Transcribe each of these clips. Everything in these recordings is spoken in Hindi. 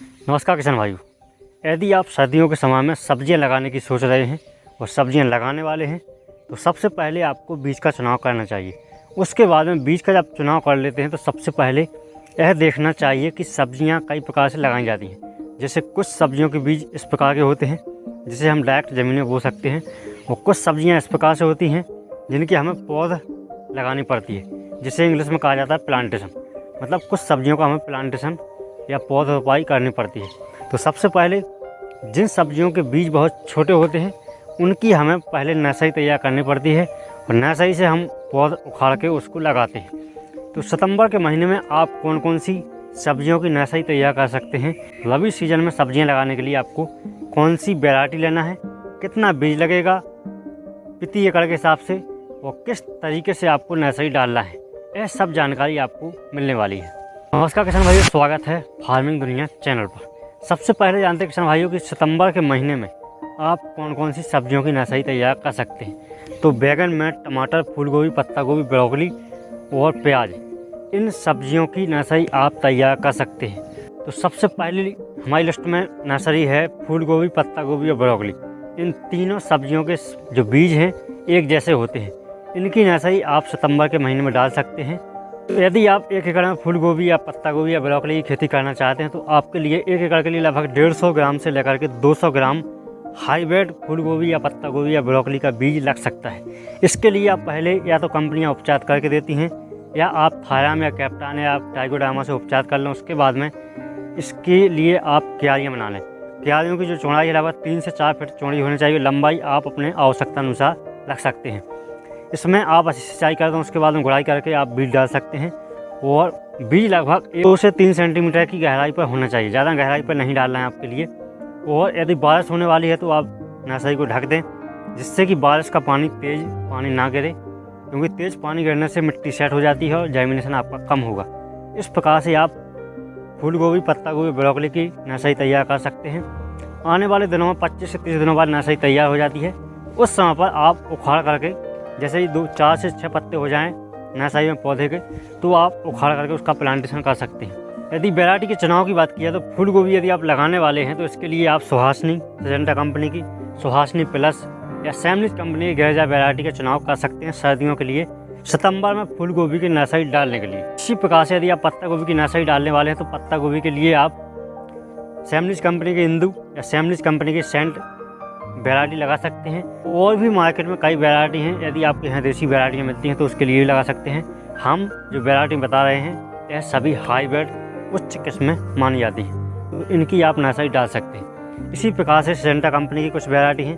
नमस्कार किसान भाइयों। यदि आप सर्दियों के समय में सब्जियां लगाने की सोच रहे हैं और सब्जियां लगाने वाले हैं तो सबसे पहले आपको बीज का चुनाव करना चाहिए। उसके बाद में बीज का जब चुनाव कर लेते हैं तो सबसे पहले यह देखना चाहिए कि सब्जियां कई प्रकार से लगाई जाती हैं। जैसे कुछ सब्जियों के बीज इस प्रकार के होते हैं जिसे हम डायरेक्ट ज़मीन में बो सकते हैं, और कुछ सब्जियाँ इस प्रकार से होती हैं जिनकी हमें पौध लगानी पड़ती है, जिसे इंग्लिश में कहा जाता है प्लांटेशन। मतलब कुछ सब्जियों का हमें प्लांटेशन या पौध रोपाई करनी पड़ती है। तो सबसे पहले जिन सब्जियों के बीज बहुत छोटे होते हैं उनकी हमें पहले नर्सरी तैयार करनी पड़ती है, और नर्सरी से हम पौध उखाड़ के उसको लगाते हैं। तो सितंबर के महीने में आप कौन कौन सी सब्जियों की नर्सरी तैयार कर सकते हैं। रबी सीजन में सब्जियां लगाने के लिए आपको कौन सी वैरायटी लेना है, कितना बीज लगेगा प्रति एकड़ के हिसाब से, और किस तरीके से आपको नर्सरी डालना है, यह सब जानकारी आपको मिलने वाली है। नमस्कार किसान भाइयों, स्वागत है फार्मिंग दुनिया चैनल पर। सबसे पहले जानते हैं किसान भाइयों कि सितंबर के महीने में आप कौन कौन सी सब्जियों की नर्सरी तैयार कर सकते हैं। तो बैगन में टमाटर, फूल गोभी, पत्ता गोभी, ब्रोकली और प्याज, इन सब्जियों की नर्सरी आप तैयार कर सकते हैं। तो सबसे पहले हमारी लिस्ट में नर्सरी है फूल गोभी, पत्ता गोभी और ब्रोकली। इन तीनों सब्जियों के जो बीज हैं एक जैसे होते हैं। इनकी नर्सरी आप सितंबर के महीने में डाल सकते हैं। तो यदि आप 1 एकड़ में फूल गोभी या पत्ता गोभी या ब्रोकली की खेती करना चाहते हैं तो आपके लिए 1 एकड़ के लिए लगभग 150 ग्राम से लेकर के 200 ग्राम हाईब्रिड फूल गोभी या पत्ता गोभी या ब्रोकली का बीज लग सकता है। इसके लिए आप पहले या तो कंपनियां उपचार करके देती हैं, या आप थायराम या कैप्टान या आप टाइकोडर्मा से उपचार कर लें। उसके बाद में इसके लिए आप क्यारियाँ बना लें। क्यारियों की जो चौड़ाई है लगभग 3 से 4 फीट चौड़ी होनी चाहिए। लंबाई आप अपने आवश्यकता अनुसार रख सकते हैं। इसमें आप अच्छी सिंचाई कर दें, उसके बाद में गुड़ाई करके आप बीज डाल सकते हैं। और बीज लगभग 2 से 3 सेंटीमीटर की गहराई पर होना चाहिए, ज़्यादा गहराई पर नहीं डालना है आपके लिए। और यदि बारिश होने वाली है तो आप नर्सरी को ढक दें, जिससे कि बारिश का तेज़ पानी ना गिरे, क्योंकि तेज़ पानी गिरने से मिट्टी सेट हो जाती है और जर्मिनेशन आपका कम होगा। इस प्रकार से आप फूल गोभी, पत्ता गोभी, ब्रोकली की नर्सरी तैयार कर सकते हैं। आने वाले दिनों में 25 से 30 दिनों बाद नर्सरी तैयार हो जाती है। उस समय पर आप उखाड़ करके, जैसे ही 4 से 6 पत्ते हो जाएं नर्सरी में पौधे के, तो आप उखाड़ करके उसका प्लांटेशन कर सकते हैं। यदि वैरायटी के चुनाव की बात किया तो फूल गोभी यदि आप लगाने वाले हैं तो इसके लिए आप सुहासनी, सिजेंटा कंपनी की सुहासनी प्लस या सैमलिज कंपनी की गैरजा वैरायटी का चुनाव कर सकते हैं सर्दियों के लिए, सितंबर में फूल गोभी की नर्सरी डालने के लिए। इसी प्रकार से यदि आप पत्ता गोभी की नर्सरी डालने वाले हैं तो पत्ता गोभी के लिए आप सैमलिज कंपनी के इंदू या सैमलिज कंपनी की सेंट वैरायटी लगा सकते हैं। और भी मार्केट में कई वैरायटी हैं, यदि आपके यहाँ देसी वैरायटियाँ मिलती हैं तो उसके लिए भी लगा सकते हैं। हम जो वैरायटी बता रहे हैं यह सभी हाईब्रिड उच्च किस्में मानी जाती हैं, तो इनकी आप नर्सरी डाल सकते हैं। इसी प्रकार से सिजेंटा कंपनी की कुछ वैरायटी हैं,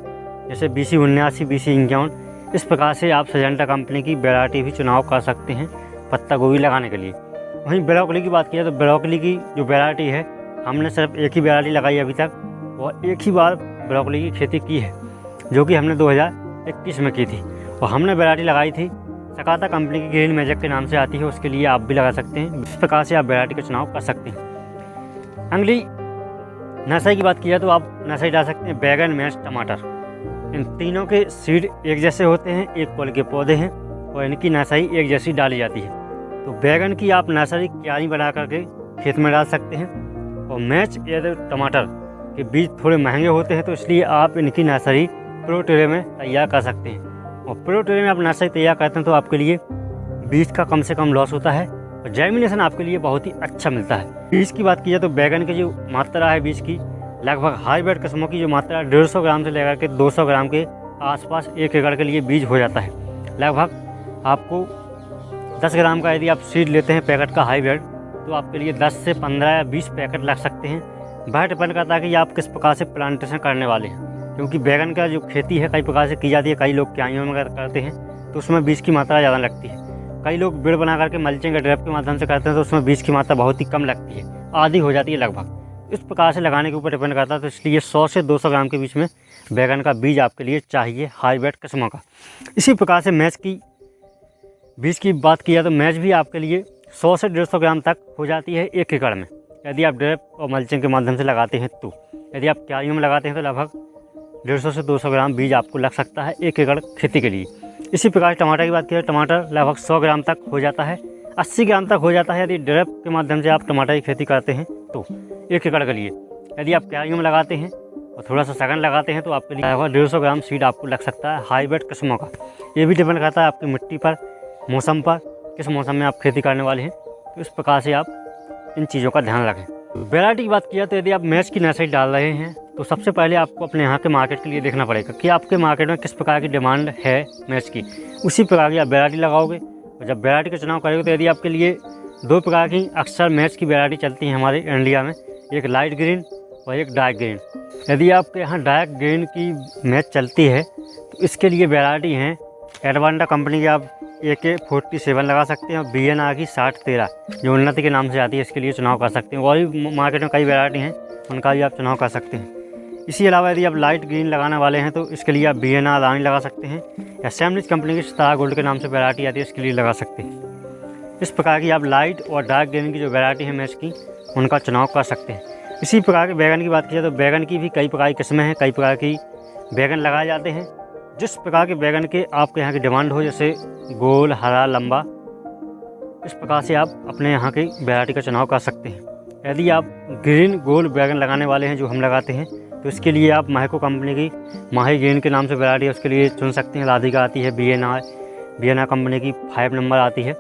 जैसे BC 79, BC 51। इस प्रकार से आप सिजेंटा कंपनी की वैरायटी भी चुनाव कर सकते हैं पत्ता गोभी लगाने के लिए। वहीं ब्रोकली की बात किया तो ब्रोकली की जो वैरायटी है, हमने सिर्फ एक ही वैरायटी लगाई अभी तक, और एक ही बार ब्रोकली की खेती की है, जो कि हमने 2021 में की थी। और हमने वैरायटी लगाई थी सकाता कंपनी की, ग्रीन मैजिक के नाम से आती है, उसके लिए आप भी लगा सकते हैं। इस प्रकार से आप वैरायटी का चुनाव कर सकते हैं। अगली नर्सरी की बात किया तो आप नर्सरी डाल सकते हैं बैगन, मिर्च, टमाटर। इन तीनों के सीड एक जैसे होते हैं, एक कुल के पौधे हैं, और इनकी नर्सरी एक जैसी डाली जाती है। तो बैगन की आप नर्सरी क्यारी बना करके खेत में डाल सकते हैं। और मिर्च या टमाटर के बीज थोड़े महंगे होते हैं, तो इसलिए आप इनकी नर्सरी प्रो ट्रे में तैयार कर सकते हैं। और प्रो ट्रे में आप नर्सरी तैयार करते हैं तो आपके लिए बीज का कम से कम लॉस होता है और जर्मिनेशन आपके लिए बहुत ही अच्छा मिलता है। बीज की बात की जाए तो बैगन की जो मात्रा है बीज की, लगभग हाईब्रिड किस्मों की जो मात्रा 150 ग्राम से लेकर के 200 ग्राम के आसपास 1 एकड़ के लिए बीज हो जाता है। लगभग आपको 10 ग्राम का यदि आप सीड लेते हैं पैकेट का हाईब्रिड, तो आपके लिए 10 से 15 या 20 पैकेट लग सकते हैं। वह डिपेंड करता है कि आप किस प्रकार से प्लांटेशन करने वाले हैं, क्योंकि बैगन का जो खेती है कई प्रकार से की जाती है। कई लोग क्यारियों में करते हैं तो उसमें बीज की मात्रा ज़्यादा लगती है। कई लोग बेड़ बना करके मल्चिंग या ड्रिप के माध्यम से करते हैं तो उसमें बीज की मात्रा बहुत ही कम लगती है, आधी हो जाती है लगभग। इस प्रकार से लगाने के ऊपर डिपेंड करता है। तो इसलिए 100 से 200 ग्राम के बीच में बैगन का बीज आपके लिए चाहिए हाईब्रिड किस्मों का। इसी प्रकार से मिर्च की बीज की बात किया तो मिर्च भी आपके लिए 100 से 150 ग्राम तक हो जाती है 1 एकड़ में, यदि आप ड्रिप और मल्चिंग के माध्यम से लगाते हैं तो। यदि आप क्यारियों में लगाते हैं तो लगभग 150 से 200 ग्राम बीज आपको लग सकता है 1 एकड़ खेती के लिए। इसी प्रकार टमाटर की बात करें, टमाटर लगभग 100 ग्राम तक हो जाता है, 80 ग्राम तक हो जाता है। यदि ड्रिप के माध्यम से आप टमाटर की खेती करते हैं तो 1 एकड़ के लिए यदि आप क्यारियों में लगाते हैं और थोड़ा सा सघन लगाते हैं तो आपके लिए 150 ग्राम सीड आपको लग सकता है हाईब्रिड किस्मों का। ये भी डिपेंड करता है आपकी मिट्टी पर, मौसम पर, किस मौसम में आप खेती करने वाले हैं। तो इस प्रकार से आप इन चीज़ों का ध्यान रखें। वैरायटी की बात किया तो यदि आप मैच की नर्सरी डाल रहे हैं तो सबसे पहले आपको अपने यहाँ के मार्केट के लिए देखना पड़ेगा कि आपके मार्केट में किस प्रकार की डिमांड है मैच की, उसी प्रकार की आप वैरायटी लगाओगे। और जब वैरायटी का चुनाव करोगे तो यदि आपके लिए 2 प्रकार की अक्सर मैच की वैरायटी चलती है हमारे इंडिया में, एक लाइट ग्रीन और एक डार्क ग्रीन। यदि आपके यहाँ डार्क ग्रीन की मैच चलती है तो इसके लिए वैरायटी हैं एडवांटा कंपनी की आप AK-47 लगा सकते हैं और BNR की 6013 जो उन्नति के नाम से आती है, इसके लिए चुनाव कर सकते हैं। और भी मार्केट में कई वैरायटी हैं, उनका भी आप चुनाव कर सकते हैं। इसी अलावा यदि आप लाइट ग्रीन लगाने वाले हैं तो इसके लिए आप BNR रानी लगा सकते हैं या सैमलिज कंपनी की स्टार गोल्ड के नाम से वैरायटी आती है, इसके लिए लगा सकते हैं। इस प्रकार की आप लाइट और डार्क ग्रीन की जो वैरायटी है मैच की, उनका चुनाव कर सकते हैं। इसी प्रकार के बैगन की बात की जाए तो बैगन की भी कई प्रकार की किस्में हैं, कई प्रकार की बैगन लगाए जाते हैं। जिस प्रकार के बैगन के आपके यहाँ की डिमांड हो, जैसे गोल, हरा, लंबा, इस प्रकार से आप अपने यहाँ की वैरायटी का चुनाव कर सकते हैं। यदि आप ग्रीन गोल बैगन लगाने वाले हैं जो हम लगाते हैं तो इसके लिए आप महको कंपनी की माही ग्रीन के नाम से वैरायटी है, उसके लिए चुन सकते हैं। राधिका आती है, BNR कंपनी की 5 नंबर आती है।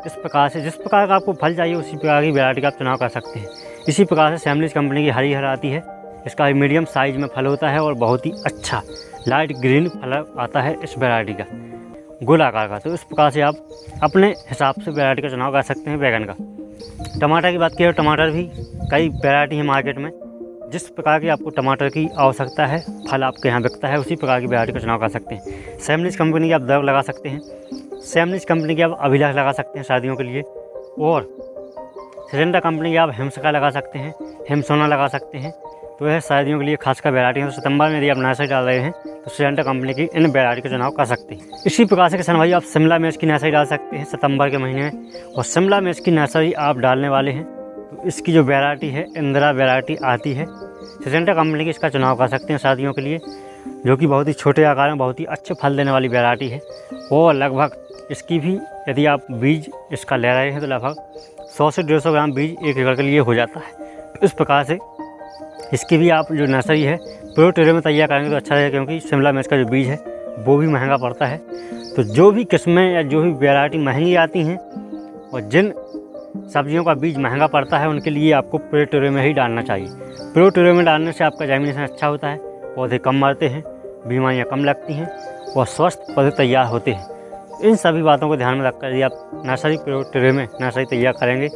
इस प्रकार से जिस प्रकार का आपको फल चाहिए उसी प्रकार की वैरायटी का आप चुनाव कर सकते हैं। इसी प्रकार से सैमलिज कंपनी की हरी हरा आती है, इसका मीडियम साइज में फल होता है और बहुत ही अच्छा लाइट ग्रीन फल आता है इस वैरायटी का, गोल आकार का। तो इस प्रकार से आप अपने हिसाब से वैरायटी का चुनाव कर सकते हैं बैगन का। टमाटर की बात की तो टमाटर भी कई वैरायटी है मार्केट में। जिस प्रकार की आपको टमाटर की आवश्यकता है, फल आपके यहाँ बिकता है, उसी प्रकार की वैरायटी का चुनाव कर सकते हैं। सैमलिज कंपनी की आप दर्व लगा सकते हैं, सैमलिज कंपनी की आप अभिलाष लगा सकते हैं शादियों के लिए, और सिलेंडर कंपनी की आप हिमसका लगा सकते हैं, हिमसोना लगा सकते हैं। तो यह शादियों के लिए खासकर वैरायटी है। तो सितंबर में यदि आप नर्सरी डाल रहे हैं तो सिलेंडर कंपनी की इन वैरायटी का चुनाव कर सकते हैं। इसी प्रकार से किसान भाई आप शिमला मिर्च की नर्सरी डाल सकते हैं सितंबर के महीने में। और शिमला मिर्च की नर्सरी आप डालने वाले हैं तो इसकी जो वैरायटी है इंदिरा वैरायटी आती है, सिलेंडर कंपनी की, इसका चुनाव कर सकते हैं शादियों के लिए, जो कि बहुत ही छोटे आकार में बहुत ही अच्छे फल देने वाली वैरायटी है। और लगभग इसकी भी यदि आप बीज इसका ले रहे हैं तो लगभग 100 से 150 ग्राम बीज 1 एकड़ के लिए हो जाता है। तो इस प्रकार से इसकी भी आप जो नर्सरी है प्रो ट्रे में तैयार करेंगे तो अच्छा रहेगा, क्योंकि शिमला मिर्च का जो बीज है वो भी महंगा पड़ता है। तो जो भी किस्में या जो भी वैरायटी महंगी आती हैं और जिन सब्जियों का बीज महंगा पड़ता है उनके लिए आपको प्रो ट्रे में ही डालना चाहिए। प्रो ट्रे में डालने से आपका जर्मिनेशन अच्छा होता है, पौधे कम मरते हैं, बीमारियाँ कम लगती हैं और स्वस्थ पौधे तैयार होते हैं। इन सभी बातों को ध्यान में रखकर यदि आप नर्सरी प्रो ट्रे में नर्सरी तैयार करेंगे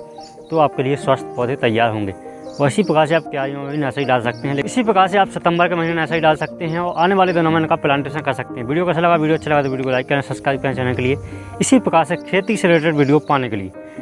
तो आपके लिए स्वस्थ पौधे तैयार होंगे। और इसी प्रकार से आप क्यारियों में भी नर्सरी डाल सकते हैं। इसी प्रकार से आप सितंबर के महीने नर्सरी डाल सकते हैं और आने वाले दिनों में इनका प्लांटेशन कर सकते हैं। वीडियो कैसा लगा, वीडियो अच्छा लगा तो वीडियो को लाइक करें, सब्सक्राइब करें चैनल के लिए। इसी प्रकार से खेती से रिलेटेड वीडियो पाने के लिए